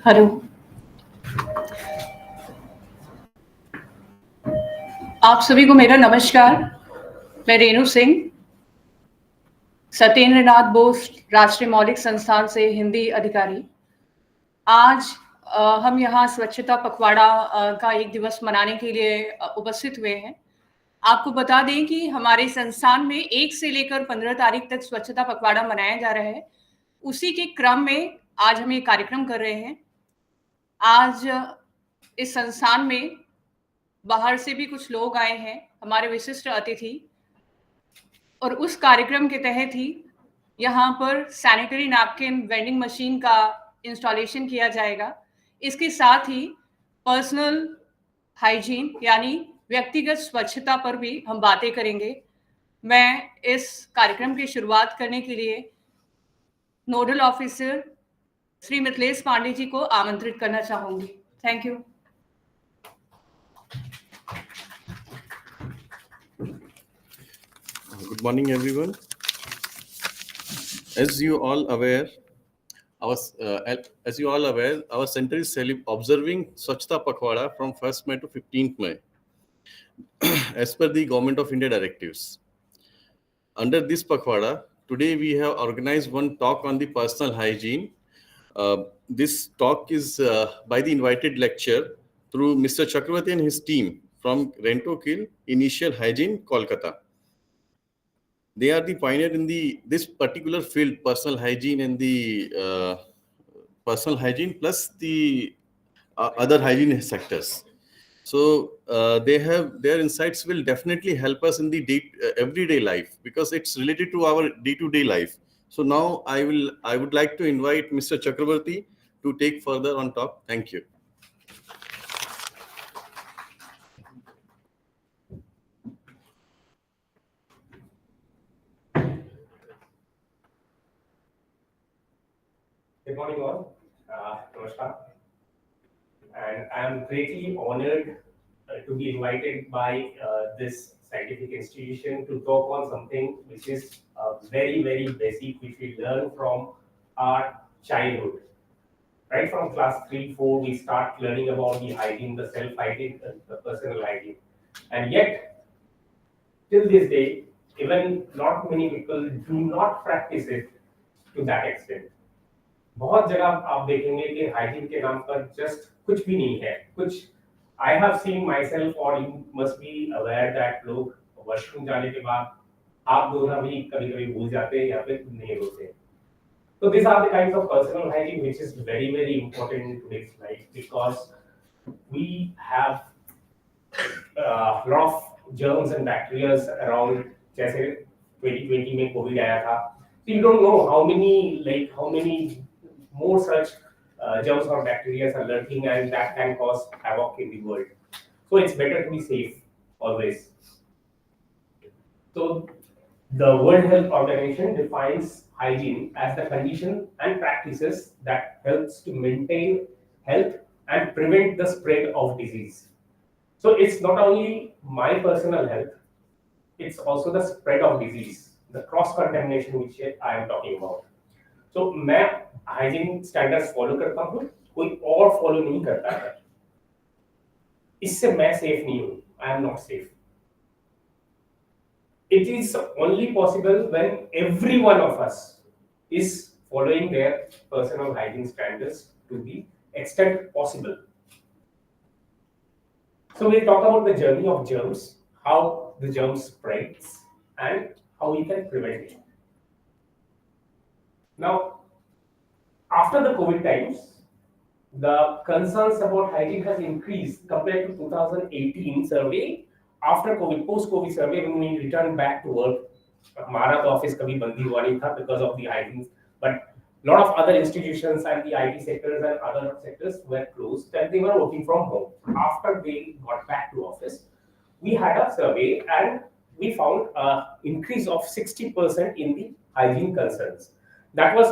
Hello. आप सभी को मेरा नमस्कार। मैं रेणु सिंह, सत्येंद्र नाथ बोस राष्ट्रीय मौलिक संस्थान से हिंदी अधिकारी। आज हम यहाँ स्वच्छता पखवाड़ा का एक दिवस मनाने के लिए उपस्थित हुए हैं। आपको बता दें कि हमारे संस्थान में 1 से लेकर 15 तारीख तक स्वच्छता पखवाड़ा मनाया जा रहा है। उसी के क्रम में आज हम ये कार्यक्रम कर रहे हैं। आज इस संस्थान में बाहर से भी कुछ लोग आए हैं, हमारे विशिष्ट अतिथि, और उस कार्यक्रम के तहत ही यहाँ पर सैनिटरी नैपकिन वेंडिंग मशीन का इंस्टॉलेशन किया जाएगा। इसके साथ ही पर्सनल हाइजीन यानी व्यक्तिगत स्वच्छता पर भी हम बातें करेंगे। मैं इस कार्यक्रम की शुरुआत करने के लिए नोडल ऑफिसर श्री मिथिलेश पांडे जी को आमंत्रित करना चाहूंगी। Thank you. Good morning, everyone. As you all aware, our center is observing Swachhata Pakhwada from 1st May to 15th May, as per the Government of India directives. Under this Pakhwada, today we have organized one talk on the personal hygiene. This talk is by the invited lecture through Mr. Chakravarti and his team from Rentokil Initial Hygiene, Kolkata. They are the pioneer in this particular field, personal hygiene and the personal hygiene plus the other hygiene sectors. So their insights will definitely help us in the everyday life because it's related to our day-to-day life. So now I would like to invite Mr. Chakravarti to take further on talk. Thank you. Good morning, all. Namaskar. And I'm greatly honored to be invited by this scientific institution to talk on something which is very, very basic, which we learn from our childhood. Right from class 3, 4, we start learning about the hygiene, the self-hygiene, the personal hygiene. And yet, till this day, even not many people do not practice it to that extent. बहुत जगह आप देखेंगे कि hygiene के नाम पर just कुछ भी नहीं है कुछ I have seen myself और you must be aware that लोग वॉशरूम जाने के बाद हाथ धोना भी कभी कभी भूल जाते हैं या फिर नहीं धोते तो these are the kinds of personal hygiene which is very very important in today's life because we have lot of germs and bacteria around जैसे 2020 में कोविड आया था so you don't know how many more such germs or bacteria are lurking and that can cause havoc in the world. So it's better to be safe always. So the World Health Organization defines hygiene as the condition and practices that helps to maintain health and prevent the spread of disease. So it's not only my personal health, it's also the spread of disease, the cross-contamination which I am talking about. So मैं hygiene standards follow करता हूँ कोई और follow नहीं करता है इससे मैं सेफ नहीं हूँ I am not safe it is only possible when every one of us is following their personal hygiene standards to the extent possible. So we'll talk about the journey of germs, how the germs spreads and how we can prevent it. Now, after the COVID times, the concerns about hygiene has increased compared to 2018 survey. After COVID, post-COVID survey, when we returned back to work, हमारा तो office कभी बंद ही हुआ नहीं था because of the hygiene, but lot of other institutions and the IT sectors and other sectors were closed and they were working from home. After they got back to office, we had a survey and we found an increase of 60% in the hygiene concerns. That was,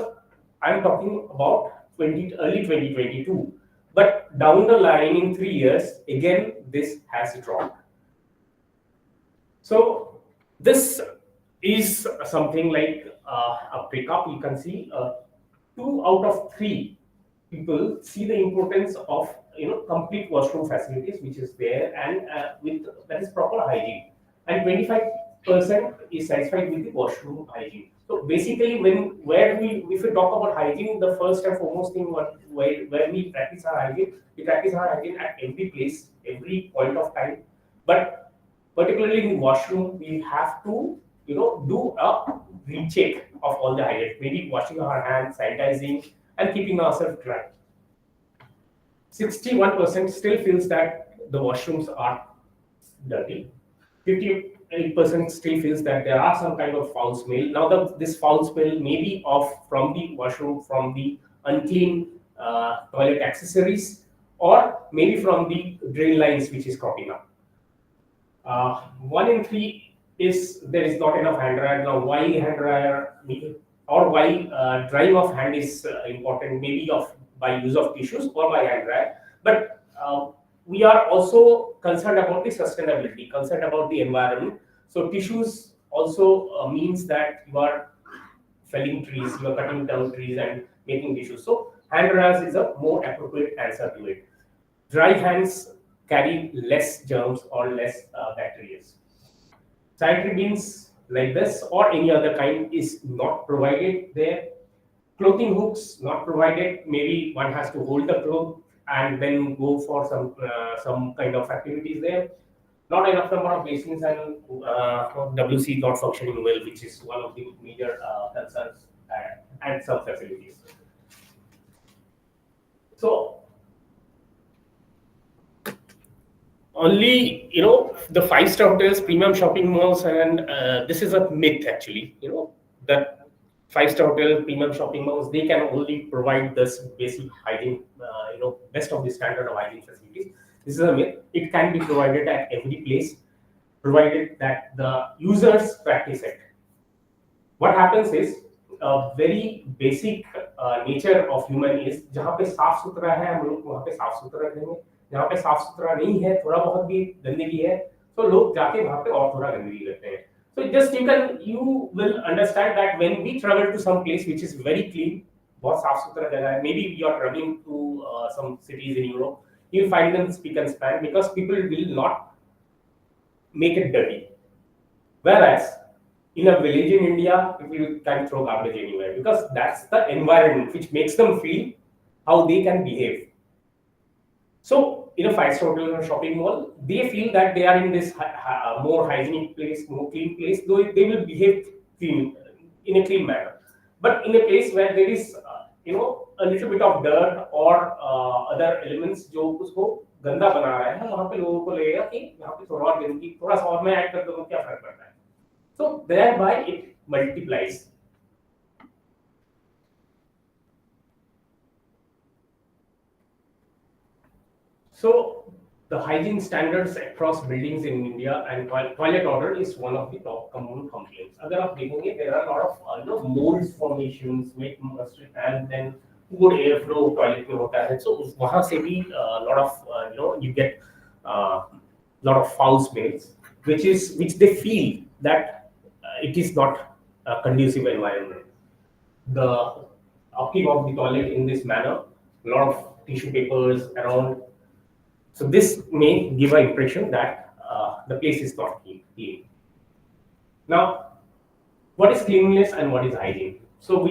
I'm talking about early 2022. But down the line in 3 years, again, this has dropped. So this is something like a pickup. You can see 2 out of 3 people see the importance of complete washroom facilities which is there, and with that is proper hygiene, and 25% is satisfied with the washroom hygiene. So basically, if we talk about hygiene, the first and foremost thing where we practice our hygiene, we practice our hygiene at every place, every point of time. But particularly in the washroom, we have to do a recheck of all the hygiene, maybe washing our hands, sanitizing, and keeping ourselves dry. 61% still feels that the washrooms are dirty. 58% still feels that there are some kind of foul smell. Now, this foul smell may be from the washroom, from the unclean toilet accessories, or maybe from the drain lines which is cropping up. 1 in 3 is there is not enough hand dryer. Now, why hand dryer or why drying of hand is important? Maybe by use of tissues or by hand dryer, but we are also concerned about the sustainability, concerned about the environment. So tissues also means that you are felling trees, you are cutting down trees and making tissues. So hand dryers is a more appropriate answer to it. Dry hands carry less germs or less bacteria. Sanitary bins like this or any other kind is not provided there. Clothing hooks not provided. Maybe one has to hold the cloth and then go for some kind of activities there. Not enough number of basins, and WC not functioning well, which is one of the major concerns at some facilities. So only the 5-star hotels, premium shopping malls, and this is a myth actually. That 5-star hotel, premium shopping malls, they can only provide this basic hygiene, best of the standard of hygiene facilities. This is a myth. It can be provided at every place, provided that the users practice it. What happens is a very basic nature of human is जहाँ पे साफ सुथरा है हम लोग वहाँ पे साफ सुथरा रहेंगे, जहाँ पे साफ सुथरा नहीं है, थोड़ा बहुत भी गंदगी है, तो लोग जाके वहाँ पे और थोड़ा गंदगी करते हैं. So just you will understand that when we travel to some place which is very clean, बहुत साफ सुथरा जगह है, maybe you are traveling to some cities in Europe, you find them speak and span because people will not make it dirty. Whereas in a village in India, people can throw garbage anywhere because that's the environment which makes them feel how they can behave. So in a 5-star hotel or shopping mall, they feel that they are in this more hygienic place, more clean place, though they will behave clean in a clean manner. But in a place where there is a little bit of dirt or other elements जो उसको गंदा बना रहा है, वहाँ पे लोगों को लगेगा कि यहाँ पे थोड़ा और गंदगी, थोड़ा सा और मैं ऐड कर दूँ तो क्या फर्क पड़ता है. So thereby it multiplies. So the hygiene standards across buildings in India and toilet odor is one of the top common complaints. अगर आप देखेंगे, there are a lot of mold formations, wet and then good airflow toilet में होता है. So वहाँ से भी lot of you get lot of foul smells, which they feel that it is not a conducive environment. The upkeep of the toilet in this manner, a lot of tissue papers around. So this may give an impression that the place is not clean. Now, what is cleanliness and what is hygiene? So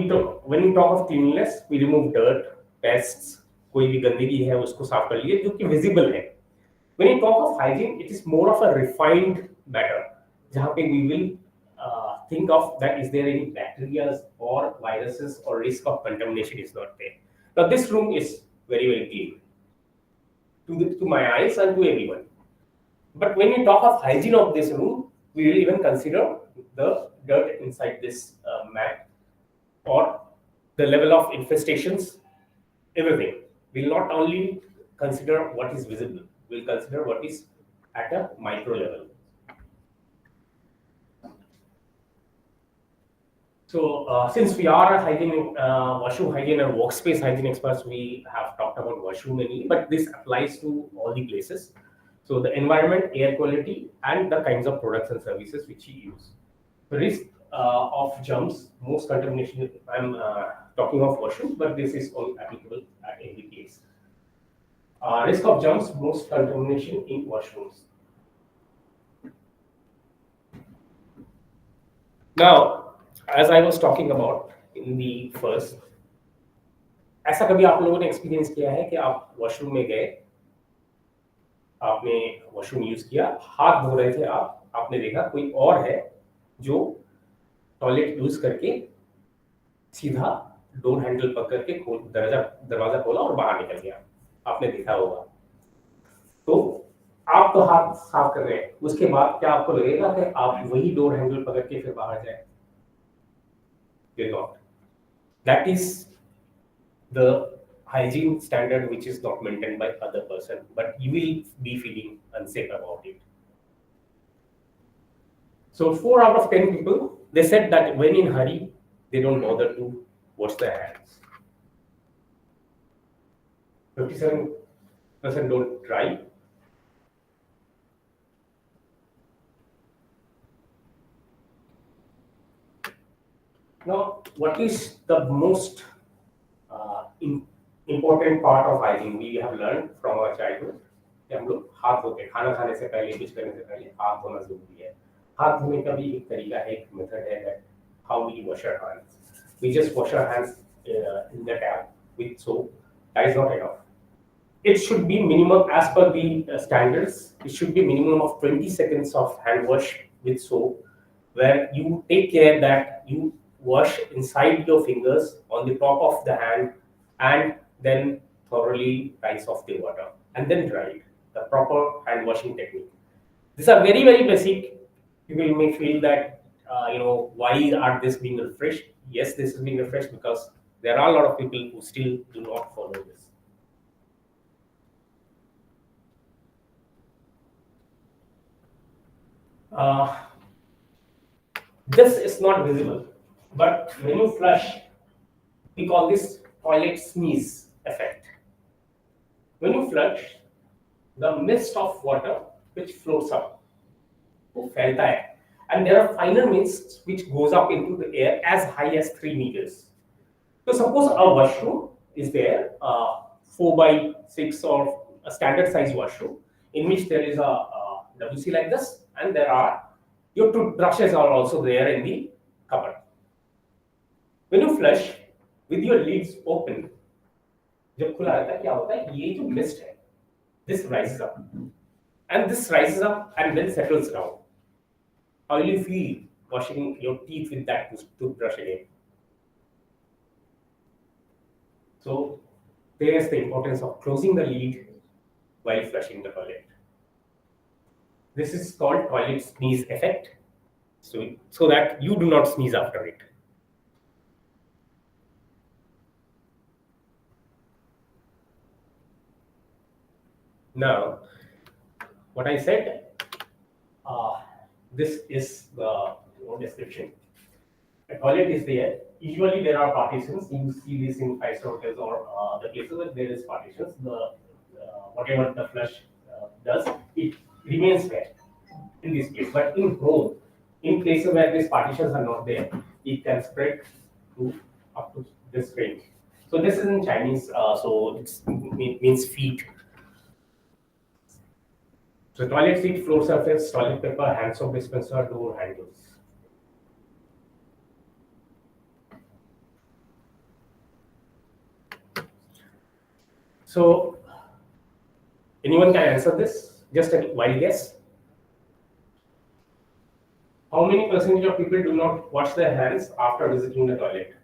when we talk of cleanliness, we remove dirt, pests, कोई भी गंदगी है उसको साफ कर लिए जो कि visible है. When we talk of hygiene, it is more of a refined matter, जहाँ पे we will think of that is there any bacteria or viruses or risk of contamination is not there. Now this room is very, very clean to my eyes and to everyone. But when we talk of hygiene of this room, we will even consider the dirt inside this mat or the level of infestations, everything. We will not only consider what is visible, we will consider what is at a micro level. So since we are a hygiene, washroom hygiene and workspace hygiene experts, we have talked about washroom mainly, but this applies to all the places. So the environment, air quality, and the kinds of products and services which you use. The risk of germs, most contamination, I'm talking of washrooms, but this is all applicable at every case. Risk of germs, most contamination in washrooms. Now, as I was talking about in the first, ऐसा कभी आप लोगों ने experience किया है कि आप washroom में गए, आपने वॉशरूम यूज किया, हाथ धो रहे थे आपने देखा कोई और है जो टॉयलेट यूज करके सीधा डोर हैंडल पकड़ के दरवाजा खोला और बाहर निकल गया, आपने देखा होगा। तो आप तो हाथ साफ कर रहे हैं, उसके बाद क्या आपको लगेगा कि आप वही डोर हैंडल पकड़ के फिर बाहर जाए? Not. That is the hygiene standard which is not maintained by other person, but you will be feeling unsafe about it. So 4 out of 10 people, they said that when in hurry, they don't bother to wash their hands. 57% don't try. Now, what is the most important part of hygiene we have learned from our childhood? कि हम लोग हाथ धोते, खाना खाने से पहले, कुछ करने से पहले हाथ धोना जरूरी है। हाथ धोने का भी एक तरीका है, एक मेथड है that how we wash our hands. We just wash our hands in the tap with soap. That is not enough. It should be minimum, as per the standards, it should be minimum of 20 seconds of hand wash with soap, where you take care that you wash inside your fingers on the top of the hand and then thoroughly rinse off the water and then dry it. The proper hand washing technique. These are very, very basic. People may feel that, why are this being refreshed? Yes, this is being refreshed because there are a lot of people who still do not follow this. This is not visible, but when you flush, we call this toilet sneeze effect. When you flush, the mist of water which floats up, वो फैलता है, and there are finer mists which goes up into the air as high as 3 meters. So suppose a washroom is there, 4 by 6 or a standard size washroom, in which there is a WC like this, and there are your toothbrushes are also there in the cupboard. When you flush with your lids open, जब खुला रहता है क्या होता है, ये जो mist है, this rises up, and this rises up and then settles down. How will you feel washing your teeth with that toothbrush again? So there's the importance of closing the lid while flushing the toilet. This is called toilet sneeze effect, so that you do not sneeze after it. Now, what I said, this is the description. A toilet is there. Usually there are partitions. You see this in 5-star hotels or the places where there is partitions. Whatever the flush does, it remains there in this place. But in home, in places where these partitions are not there, it can spread to up to this range. So this is in Chinese, so it means feet. So toilet seat, floor surface, toilet paper, hand soap dispenser, door handles. So anyone can answer this? Just a wild guess. How many percentage of people do not wash their hands after visiting the toilet?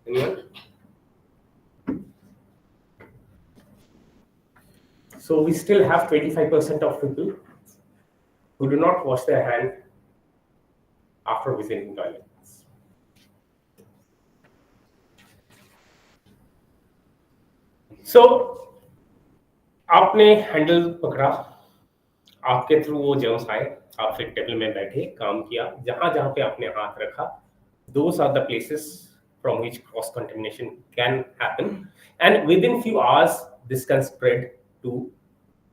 Anyone? So we still have 25% of people who do not wash their hand after visiting toilets. So आपने handle पकड़ा, आपके through वो germs आए, आप फिर table में बैठे, काम किया, जहां जहां पे आपने हाथ रखा, those are the places from which cross contamination can happen, and within few hours this can spread to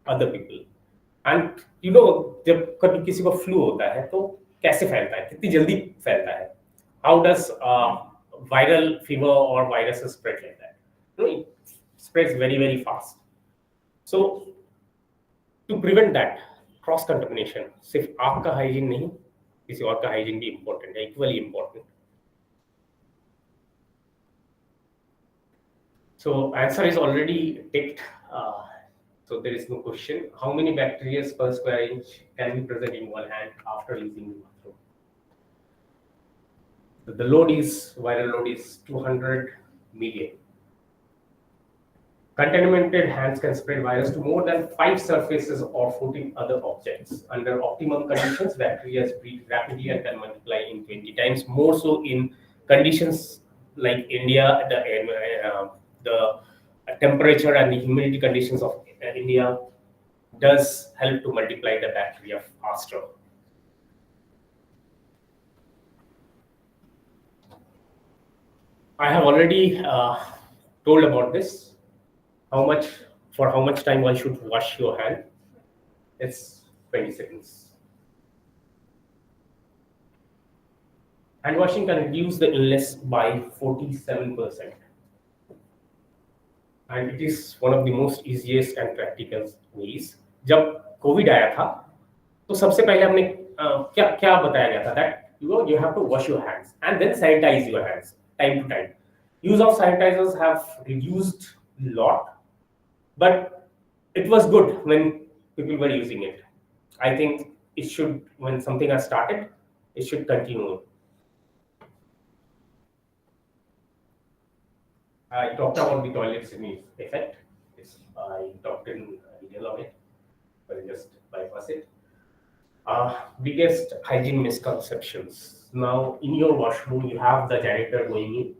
other people. And जब कभी किसी को फ्लू होता है तो कैसे फैलता है, कितनी जल्दी फैलता है, हाउ डज वायरल फीवर और virus spread like that, no it spreads very very fast. So to prevent that cross contamination, सिर्फ आपका हाइजीन नहीं, किसी और का हाइजीन भी इंपॉर्टेंट है, equally important. So answer is already ticked. So there is no question. How many bacteria per square inch can be present in one hand after using the bathroom? The viral load is 200 million. Contaminated hands can spread virus to more than 5 surfaces or 14 other objects. Under optimum conditions, bacteria spread rapidly and can multiply in 20 times. More so in conditions like India, the temperature and the humidity conditions of India does help to multiply the bacteria faster. I have already told about this. For how much time one should wash your hand? It's 20 seconds. Hand washing can reduce the illness by 47%. And it is one of the most easiest and practical ways. जब Covid आया था तो सबसे पहले हमने क्या क्या बताया गया था, that you have to wash your hands and then sanitize your hands time to time. Use of sanitizers have reduced a lot, but it was good when people were using it. I think it should, when something has started, it should continue. I talked about the toilet smear effect. I talked in detail on it, but I'll just bypass it. Biggest hygiene misconceptions. Now, in your washroom, you have the janitor going in,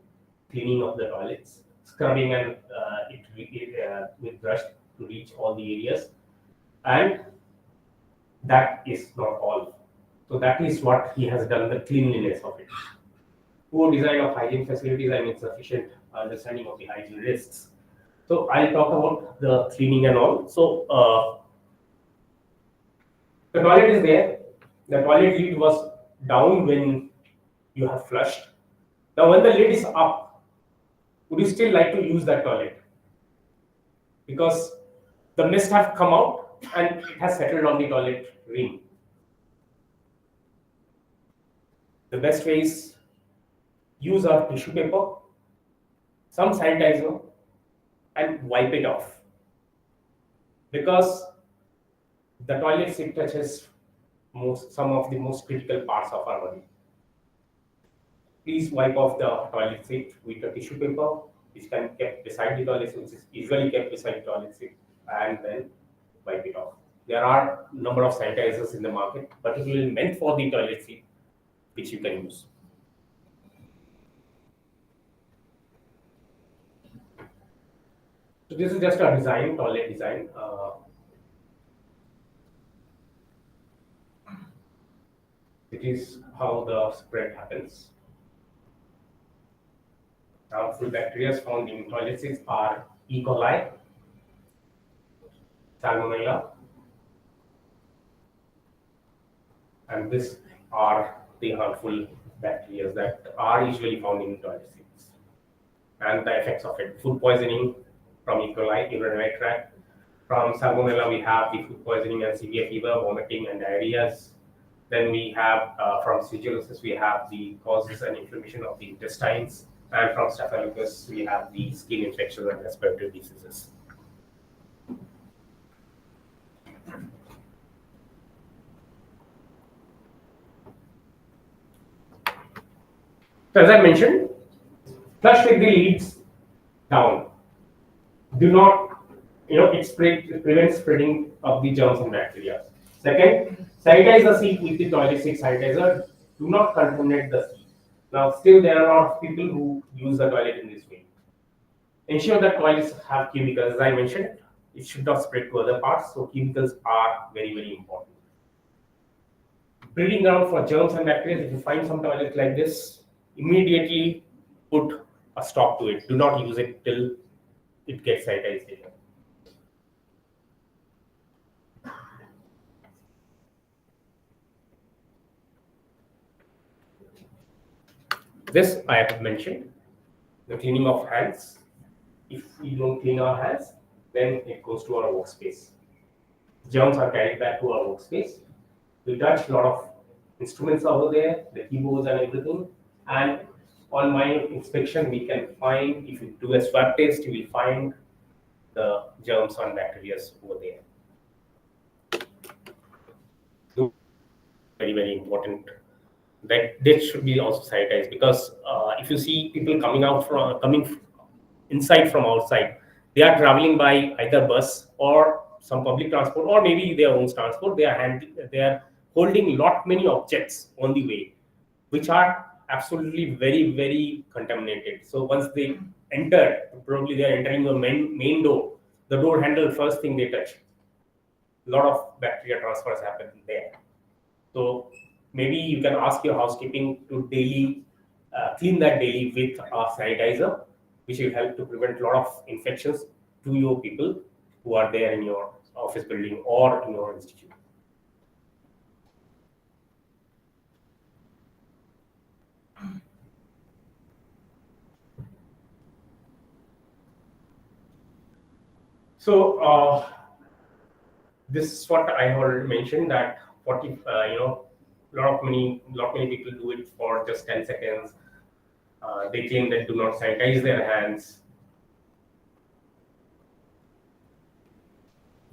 cleaning of the toilets, scrubbing and with brush to reach all the areas, and that is not all. So that is what he has done, the cleanliness of it. Poor design of hygiene facilities and insufficient understanding of the hygiene risks. So I'll talk about the cleaning and all. So the toilet is there. The toilet lid was down when you have flushed. Now when the lid is up, would you still like to use that toilet? Because the mist have come out and it has settled on the toilet ring. The best way is use our tissue paper, some sanitizer, and wipe it off. Because the toilet seat touches some of the most critical parts of our body. Please wipe off the toilet seat with a tissue paper, which can be kept beside the toilet seat, which is usually kept beside the toilet seat, and then wipe it off. There are a number of sanitizers in the market, particularly meant for the toilet seat, which you can use. So this is just a design, toilet design. It is how the spread happens. Harmful bacteria found in toilet seats are E. coli, Salmonella, and these are the harmful bacteria that are usually found in toilet seats. And the effects of it: food poisoning from E. coli, urinary tract. From Salmonella, we have the food poisoning and severe fever, vomiting, and diarrhea. Then we have from Shigellosis, we have the causes and inflammation of the intestines, and from Staphylococcus, we have the skin infections and respiratory diseases. So as I mentioned, flush with the lids down. Do not, it prevents spreading of the germs and bacteria. Second, sanitize the seat with the toilet seat sanitizer. Do not contaminate the seat. Now, still there are a lot of people who use the toilet in this way. Ensure that toilets have cubicles. As I mentioned, it should not spread to other parts, so cubicles are very, very important. Breeding ground for germs and bacteria. If you find some toilets like this, immediately put a stop to it. Do not use it till it gets sanitized again. This I have mentioned, the cleaning of hands. If we don't clean our hands, then it goes to our workspace. Germs are carried back to our workspace. We touch a lot of instruments over there, the keyboards and everything. And on my inspection, we can find, if you do a swab test, you will find the germs and bacteria over there. Very, very important. That should be also sanitized, because if you see people coming inside from outside, they are traveling by either bus or some public transport, or maybe their own transport. They are holding lot many objects on the way, which are absolutely very, very contaminated. So once they enter, probably they are entering the main door, the door handle, first thing they touch, a lot of bacteria transfers happen there. So maybe you can ask your housekeeping to daily clean that daily with a sanitizer, which will help to prevent a lot of infections to your people who are there in your office building or in your institute. So this is what I already mentioned, that 40, lot many people do it for just 10 seconds. They claim that do not sanitize their hands.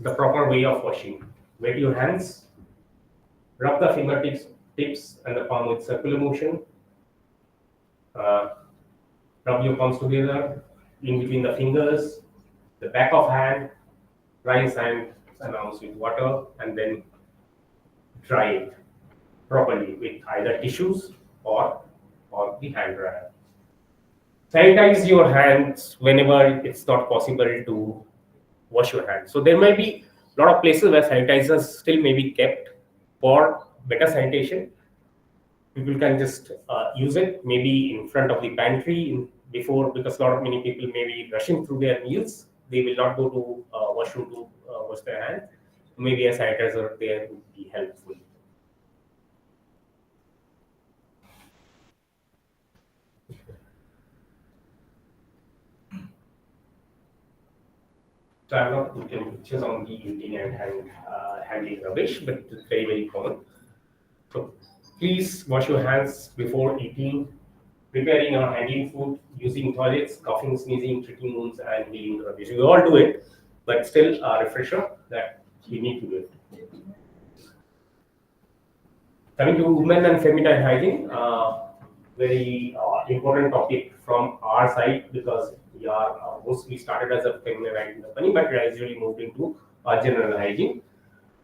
The proper way of washing: wet your hands, rub the fingertips and the palm with circular motion. Rub your palms together in between the fingers, the back of hand, rinse hands and arms with water, and then dry it properly with either tissues or the hand dryer. Sanitize your hands whenever it's not possible to wash your hands. So there may be a lot of places where sanitizers still may be kept for better sanitation. People can just use it maybe in front of the pantry before, because many people may be rushing through their meals. They will not go to washroom to wash their hands. Maybe a sanitizer there would be helpful. So I'm not putting pictures on the eating and handling rubbish, but it's very, very common. So please wash your hands before eating, preparing or handling food, using toilets, coughing, sneezing, treating wounds, and dealing with rubbish. We all do it, but still a refresher that we need to do it. Coming to women and feminine hygiene, very important topic from our side, because we are mostly started as a feminine hygiene company, but gradually moved into general hygiene.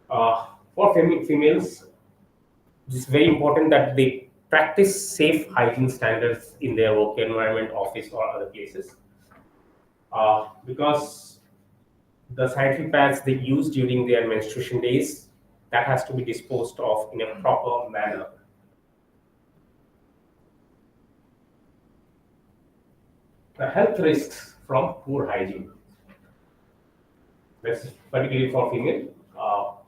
For females, it's very important that they practice safe hygiene standards in their work environment, office, or other places. Because the sanitary pads they use during their menstruation days, that has to be disposed of in a proper manner. The health risks from poor hygiene. That's particularly for female.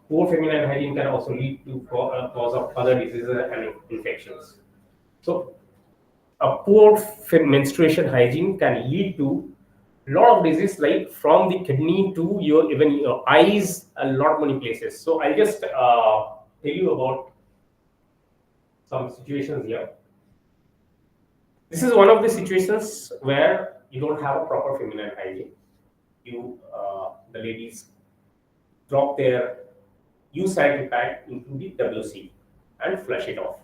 Poor feminine hygiene can also lead to cause of other diseases and infections. So, a poor menstruation hygiene can lead to a lot of disease, like from the kidney to even your eyes, a lot many places. So I'll just tell you about some situations here. This is one of the situations where you don't have a proper feminine hygiene. The ladies drop their used sanitary pad into the WC and flush it off.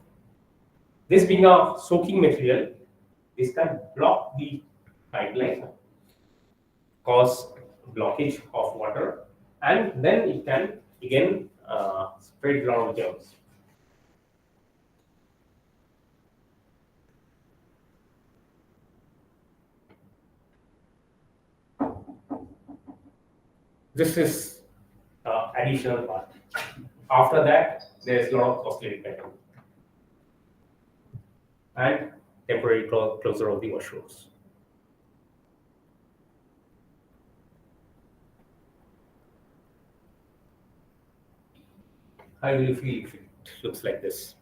This being a soaking material, this can block the pipeline, cause blockage of water, and then it can again spread a lot of germs. This is additional part. After that, there is a lot of cosmetic item and temporary closure of the washrooms. How do you feel if it looks like this?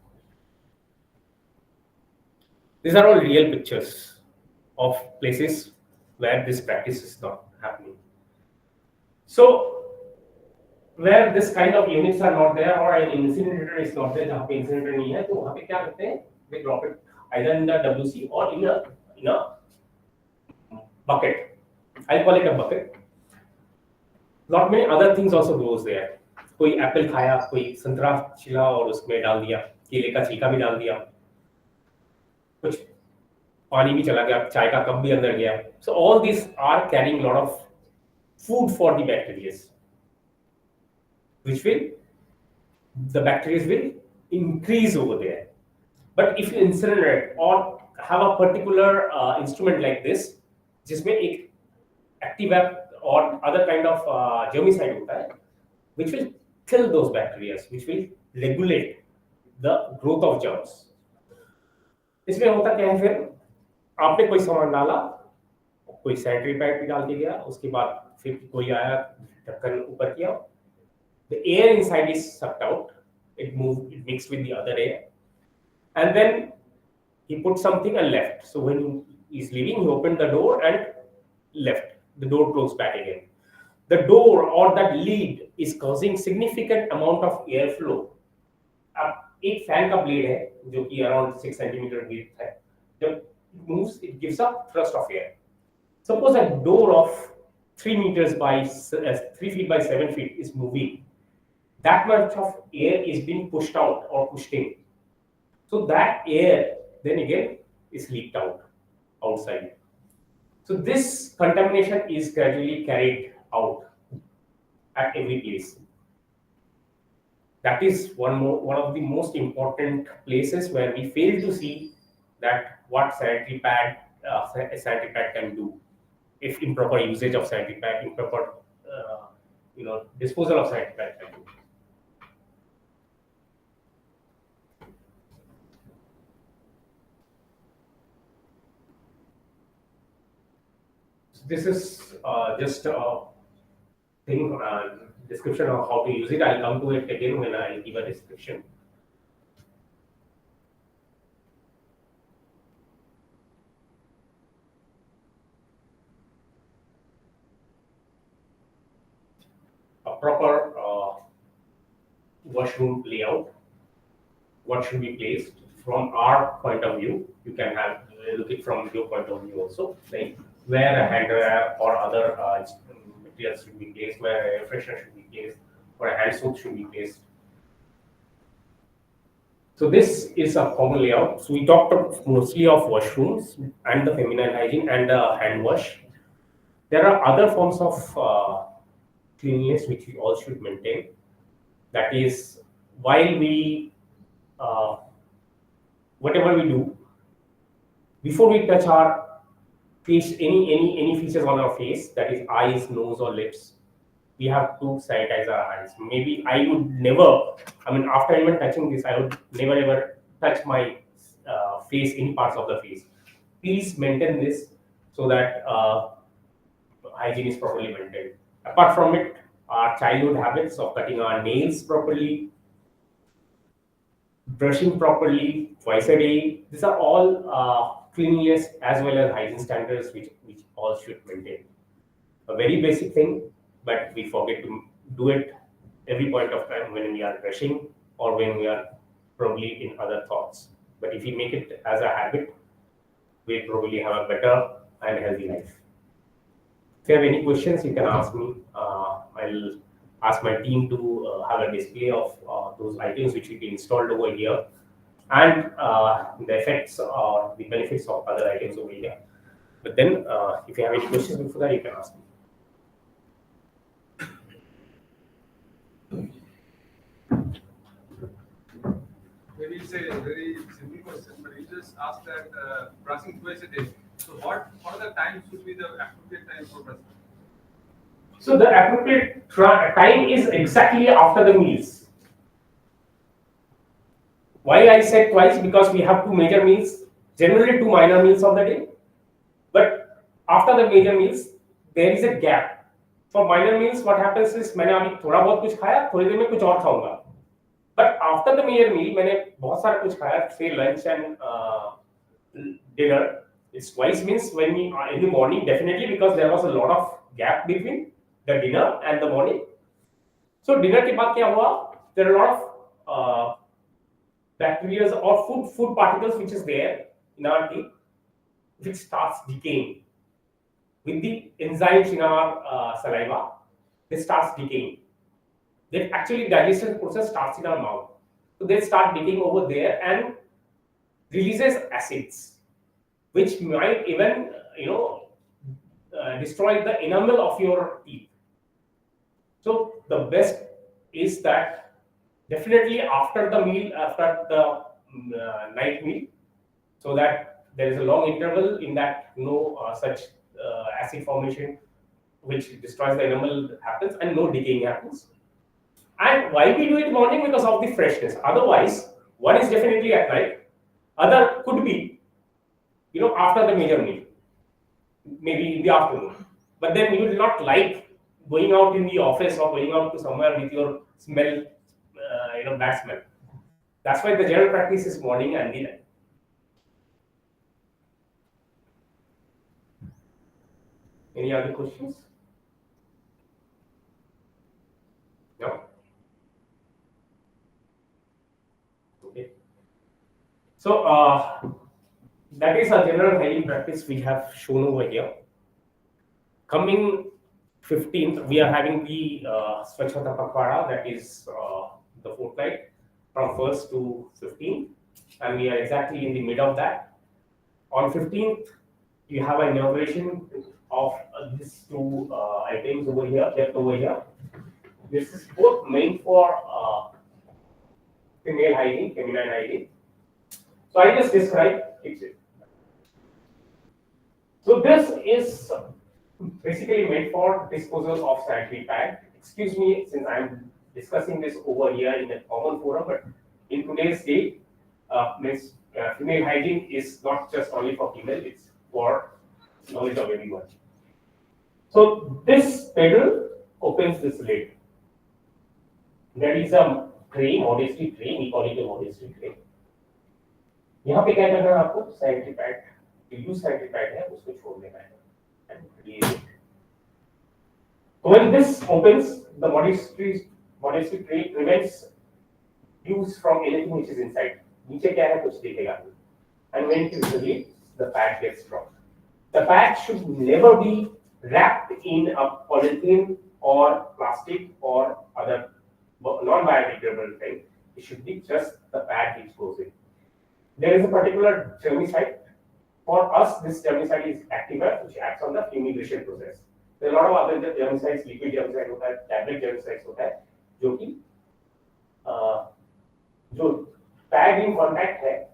These are all real pictures of places where this practice is not happening. So where this kind of units are not there or an incinerator is not there, जहाँ पे incinerator नहीं है, तो वहाँ पे क्या करते हैं? They drop it either in the WC or in a bucket. I'll call it a bucket. Lot many other things also goes there. कोई एप्पल खाया, कोई संतरा छिला और उसमें डाल दिया, केले का छिलका भी डाल दिया, कुछ पानी भी चला गया, चाय का कप भी अंदर गया. So all these are carrying a lot of food for the bacteria, which the bacteria will increase over there. But if you incinerate or have a particular instrument like this, जिसमें एक active or other kind of germicide होता है, which will kill those bacteria, which will regulate the growth of germs. इसमें होता क्या है, फिर आपने कोई सामान डाला, कोई सैनिटरी पैड भी डाल के गया, उसके बाद फिर कोई आया, ढक्कन ऊपर किया, the air inside is sucked out, it mixed with the other air, and then he put something and left. So when he's leaving, he opened the door and left. The door closed back again. The door or that lead is causing significant amount of airflow. अब एक fan का blade है जो कि around 6 centimetre width है, जब it moves it gives a thrust of air. Suppose a door of 3 meters by 3 feet by 7 feet is moving, that much of air is being pushed out or pushed in. So that air then again is leaked outside. So this contamination is gradually carried out at every place. That is one of the most important places where we fail to see that what sanitary pad can do if improper usage of sanitary pad, improper disposal of sanitary pad can do. So this is just a thing, description of how to use it. I'll come to it again when I give a description. A proper washroom layout. What should be placed from our point of view? You can look it from your point of view also. Like where a hand dryer or other materials should be placed, where a air freshener should be placed, or a hand soap should be placed. So this is a common layout. So we talked mostly of washrooms and the feminine hygiene and the hand wash. There are other forms of cleanliness which we all should maintain. That is, while we whatever we do, before we touch our face, any features on our face, that is eyes, nose, or lips, we have to sanitize our hands. Maybe I would never, after even touching this, I would never ever touch my face, any parts of the face. Please maintain this so that hygiene is properly maintained. Apart from it, our childhood habits of cutting our nails properly, brushing properly twice a day, these are all cleanliness as well as hygiene standards which all should maintain. A very basic thing, but we forget to do it every point of time when we are brushing or when we are probably in other thoughts. But if we make it as a habit, we'll probably have a better and healthy life. If you have any questions, you can ask me. I'll ask my team to have a display of those items which will be installed over here, and the effects or the benefits of other items over here. But then, if you have any questions before that, you can ask me. Maybe it's a very simple question, but you just asked that brushing twice a day. So what are the times should be the appropriate time for brushing? So the appropriate time is exactly after the meals. Why I said twice? Because we have two major meals, generally two minor meals of the day. But after the major meals, there is a gap. For minor meals, what happens is मैंने अभी थोड़ा बहुत कुछ खाया, थोड़ी देर में कुछ और खाऊंगा. But after the major meal, मैंने बहुत सारा कुछ खाया, say lunch and dinner. It's twice means when we in the morning, definitely, because there was a lot of gap between the dinner and the morning. So dinner के बाद क्या हुआ? There are a lot of bacteria or food particles which is there in our teeth, which starts decaying with the enzymes in our saliva. They starts decaying. Then actually digestion process starts in our mouth. So they start decaying over there and releases acids, which might even destroy the enamel of your teeth. So the best is that definitely after the meal, after the night meal, so that there is a long interval in that no such acid formation which destroys the enamel happens and no decaying happens. And why we do it morning? Because of the freshness. Otherwise, one is definitely at night, other could be after the major meal, maybe in the afternoon. But then you will not like going out in the office or going out to somewhere with your smell, bad smell. That's why the general practice is morning and the night. Any other questions? No? Okay. So that is a general hygiene practice we have shown over here. Coming 15th, we are having the Swachhata Pakhwada, that is the fortnight from 1st to 15th, and we are exactly in the middle of that. On 15th, you have an inauguration of these two items over here, kept over here. This is both meant for female hygiene, feminine hygiene. So I just describe it. So this is basically meant for disposal of sanitary pad. Excuse me, since I'm discussing this over here in a common forum, but in today's day, female hygiene is not just only for female; it's for knowledge of everyone. So this pedal opens this lid. There is a tray, modesty tray. We call it a modesty tray. यहाँ पे क्या करना है आपको? Sanitary pad, use sanitary pad है, उसको छोड़ देना है. And release it. So when this opens, the modesty tray prevents use from anything which is inside. नीचे क्या है कुछ दिखेगा नहीं. And when it is released, the pad gets dropped. The pad should never be wrapped in a polythene or plastic or other non-biodegradable thing. It should be just the pad which goes in. There is a particular germicide. For us, this germicide is activator, which acts on the fumigation process. There are a lot of other germicides, liquid germicide होता है, tablet germicides होता है, जो कि जो pad in contact है,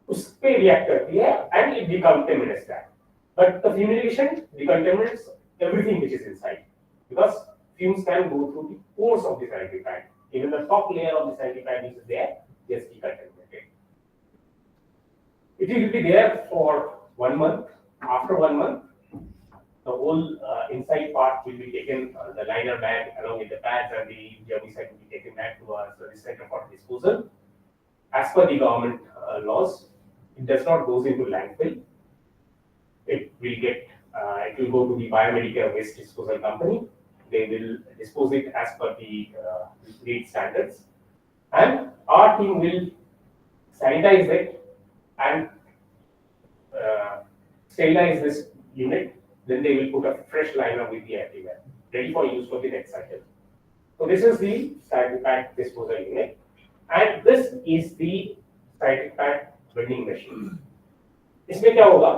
उस पे react करती है and it decontaminates that. But the fumigation decontaminates everything which is inside, because fumes can go through the pores of the sanitary pad. Even the top layer of the sanitary pad which is there gets decontaminated. It will be there for 1 month. After 1 month, the whole inside part will be taken, the liner bag along with the pads and the germicide will be taken back to our service center for disposal. As per the government laws, it does not go into landfill. It will go to the biomedical waste disposal company. They will dispose it as per the lead standards, and our team will sanitize it and sterilize this unit. Then they will put a fresh liner with the activator, ready for use for the next cycle. So this is the sanitary pad disposal unit, and this is the sanitary pad vending machine. इसमें क्या होगा?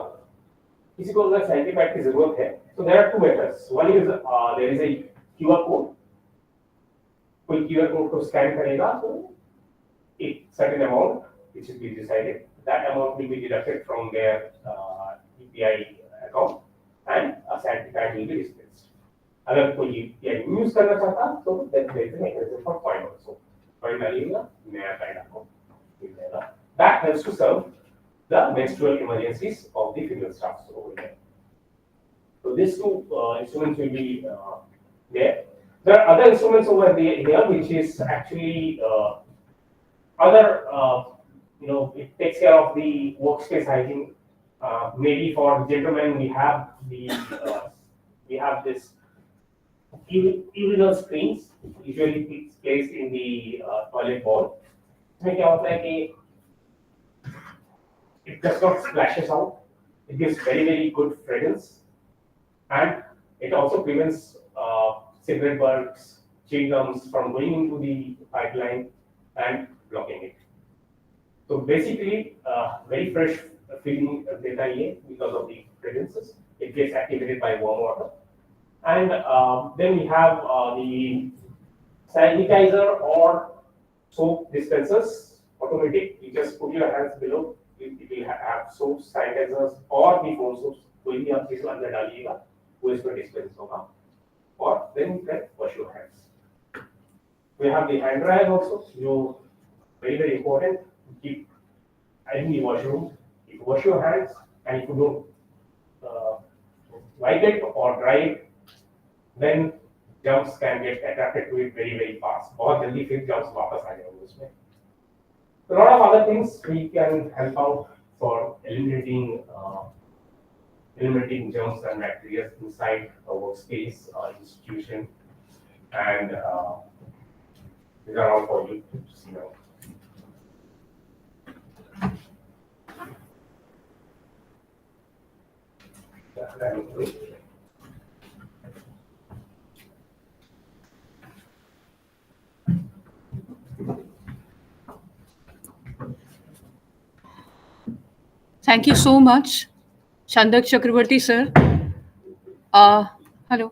किसी को अगर sanitary pad की जरूरत है, so there are two methods. One is there is a QR code. कोई QR code को scan करेगा, so a certain amount which will be decided. That amount will be deducted from their UPI account, and a sanitary pad will be dispensed. अगर कोई UPI use करना चाहता, तो then there is a mechanism for coin also. Coin डालिएगा, नया pad आपको मिल जाएगा. That helps to serve the menstrual emergencies of the female staffs over there. So these two instruments will be there. There are other instruments over here which is actually other it takes care of the workspace hygiene. Maybe for gentlemen, we have this urinal screens. Usually, it's placed in the toilet bowl. Make it out like it does not splashes out. It gives very good fragrance, and it also prevents cigarette butts, chewing gums from going into the pipeline and blocking it. So basically, very fresh feeling data here because of the fragrances. It gets activated by warm water. And then we have the sanitizer or soap dispensers, automatic. You just put your hands below. It will have soap sanitizers or the phone soaps. कोई भी आप चीज अंदर डालिएगा, वो इसमें dispense होगा. Or then you can wash your hands. We have the hand dryer also. You very important. Keep in the washroom. If you wash your hands and if you don't wipe it or dry it, then germs can get attracted to it very fast. बहुत जल्दी फिर germs वापस आ जाएंगे उसमें. A lot of other things we can help out for eliminating germs and bacteria inside a workspace or institution, and these are all for you to see now. Thank you so much, Chandak Chakrabarti sir. Hello.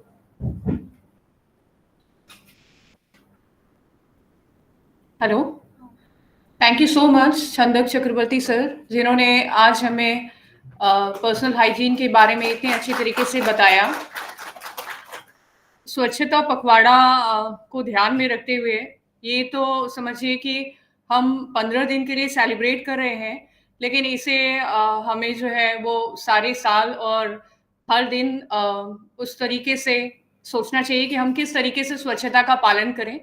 Hello, thank you so much Chandak Chakrabarti sir, जिन्होंने आज हमें personal hygiene के बारे में इतने अच्छे तरीके से बताया. स्वच्छता पखवाड़ा को ध्यान में रखते हुए ये तो समझिए कि हम 15 दिन के लिए सेलिब्रेट कर रहे हैं, लेकिन इसे हमें जो है वो सारे साल और हर दिन उस तरीके से सोचना चाहिए कि हम किस तरीके से स्वच्छता का पालन करें.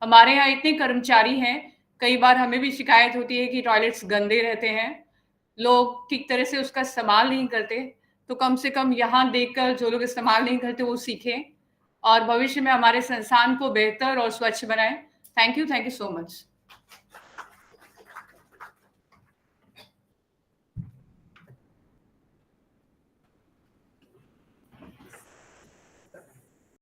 हमारे यहाँ इतने कर्मचारी हैं, कई बार हमें भी शिकायत होती है कि टॉयलेट्स गंदे रहते हैं, लोग ठीक तरह से उसका इस्तेमाल नहीं करते. तो कम से कम यहाँ देखकर जो लोग इस्तेमाल नहीं करते वो सीखें और भविष्य में हमारे संस्थान को बेहतर और स्वच्छ बनाएं. Thank you so much.